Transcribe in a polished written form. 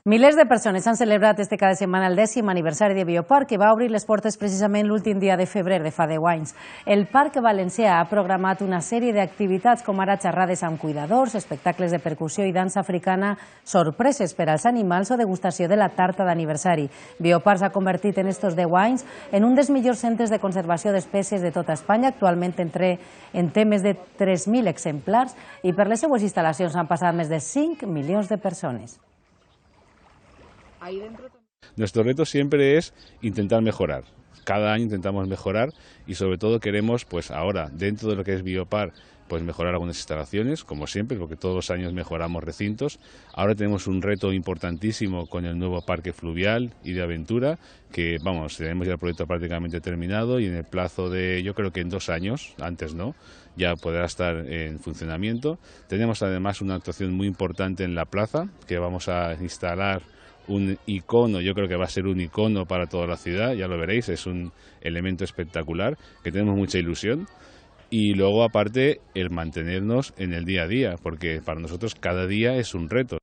Milers de persones han celebrat este cada setmana el 10è aniversari de Bioparc, que va obrir les portes precisament l'últim dia de febrer de fa 10 anys. El Parc Valencià ha programat una sèrie d'activitats com ara xerrades amb cuidadors, espectacles de percussió i dansa africana, sorpreses per als animals o degustació de la tarta d'aniversari. Bioparc s'ha convertit en estos 10 anys en un dels millors centres de conservació d'espècies de tota Espanya. Actualment té més de 3.000 exemplars i per les seues instal·lacions han passat més de 5 milions de persones. Nuestro reto siempre es intentar mejorar. Cada año intentamos mejorar y sobre todo queremos, pues ahora, dentro de lo que es Bioparc, pues mejorar algunas instalaciones, como siempre, porque todos los años mejoramos recintos. Ahora tenemos un reto importantísimo con el nuevo parque fluvial y de aventura, que vamos, tenemos ya el proyecto prácticamente terminado y en el plazo de, yo creo que en 2 años, antes no, ya podrá estar en funcionamiento. Tenemos además una actuación muy importante en la plaza, que vamos a instalar un icono, yo creo que va a ser un icono para toda la ciudad, ya lo veréis, es un elemento espectacular, que tenemos mucha ilusión. Y luego, aparte, el mantenernos en el día a día, porque para nosotros cada día es un reto.